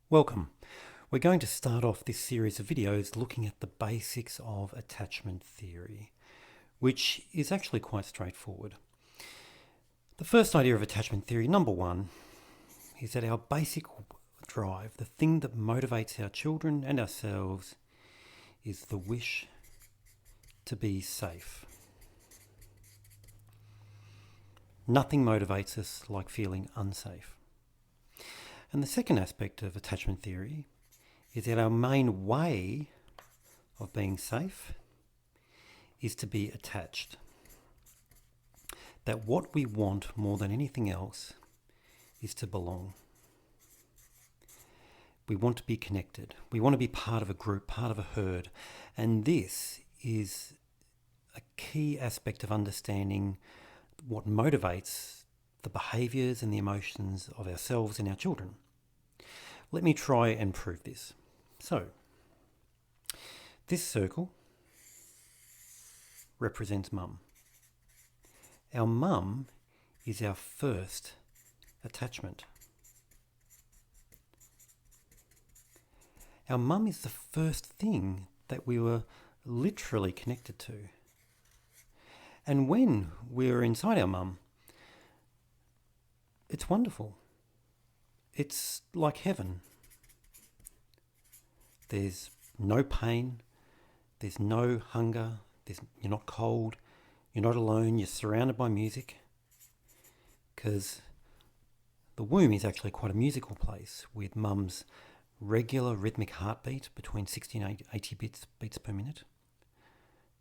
Welcome. We're going to start off this series of videos looking at the basics of attachment theory, which is actually quite straightforward. The first idea of attachment theory, number one, is that our basic drive, the thing that motivates our children and ourselves, is the wish to be safe. Nothing motivates us like feeling unsafe. And the second aspect of attachment theory is that our main way of being safe is to be attached. That what we want more than anything else is to belong. We want to be connected. We want to be part of a group, part of a herd. And this is a key aspect of understanding what motivates the behaviours and the emotions of ourselves and our children. Let me try and prove this. So, this circle represents mum. Our mum is our first attachment. Our mum is the first thing that we were literally connected to. And when we're inside our mum, it's wonderful. It's like heaven. There's no pain, there's no hunger, you're not cold, you're not alone, you're surrounded by music. Because the womb is actually quite a musical place with mum's regular rhythmic heartbeat between 60 and 80 beats per minute.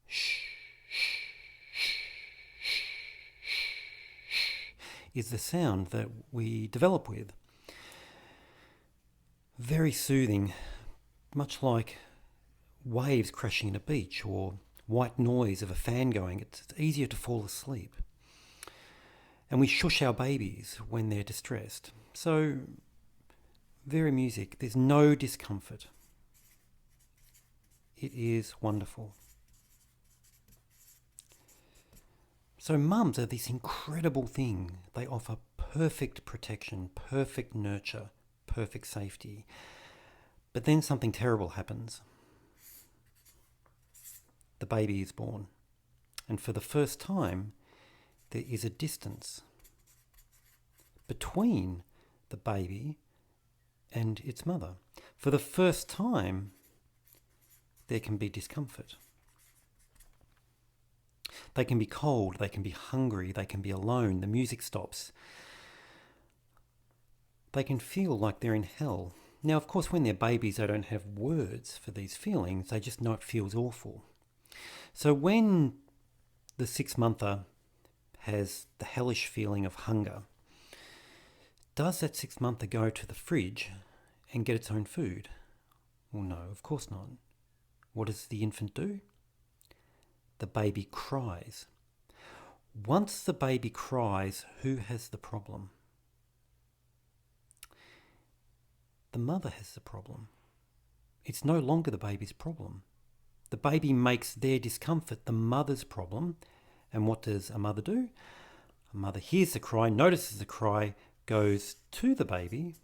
Shh, shh. Is the sound that we develop with. Very soothing, much like waves crashing at a beach or white noise of a fan going. It's easier to fall asleep. And we shush our babies when they're distressed. So, very music. There's no discomfort. It is wonderful. So mums are this incredible thing. They offer perfect protection, perfect nurture, perfect safety. But then something terrible happens. The baby is born. And for the first time, there is a distance between the baby and its mother. For the first time, there can be discomfort. They can be cold, they can be hungry, they can be alone, the music stops. They can feel like they're in hell. Now, of course, when they're babies, they don't have words for these feelings, they just know it feels awful. So when the 6-monther has the hellish feeling of hunger, does that 6-monther go to the fridge and get its own food? Well, no, of course not. What does the infant do? The baby cries. Once the baby cries, who has the problem? The mother has the problem. It's no longer the baby's problem. The baby makes their discomfort the mother's problem. And what does a mother do? A mother hears the cry, notices the cry, goes to the baby,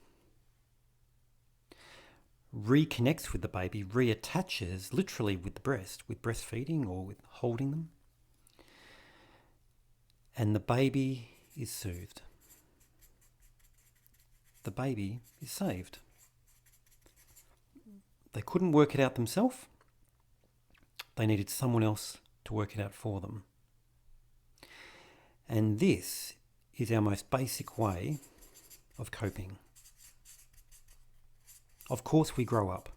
reconnects with the baby, reattaches literally with the breast, with breastfeeding or with holding them. And the baby is soothed. The baby is saved. They couldn't work it out themselves. They needed someone else to work it out for them. And this is our most basic way of coping. Of course, we grow up.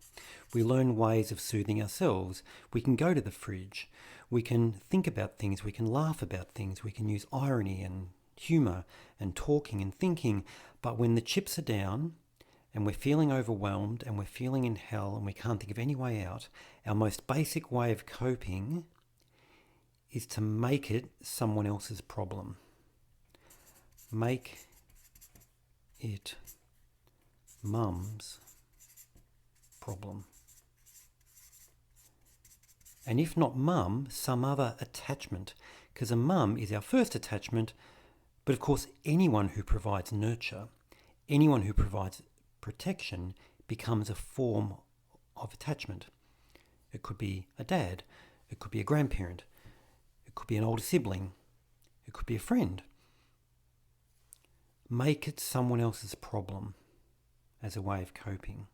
We learn ways of soothing ourselves. We can go to the fridge. We can think about things. We can laugh about things. We can use irony and humour and talking and thinking. But when the chips are down and we're feeling overwhelmed and we're feeling in hell and we can't think of any way out, our most basic way of coping is to make it someone else's problem. Make it mum's problem. And if not mum, some other attachment, because a mum is our first attachment, but of course anyone who provides nurture, anyone who provides protection becomes a form of attachment. It could be a dad, it could be a grandparent, it could be an older sibling, it could be a friend. Make it someone else's problem as a way of coping.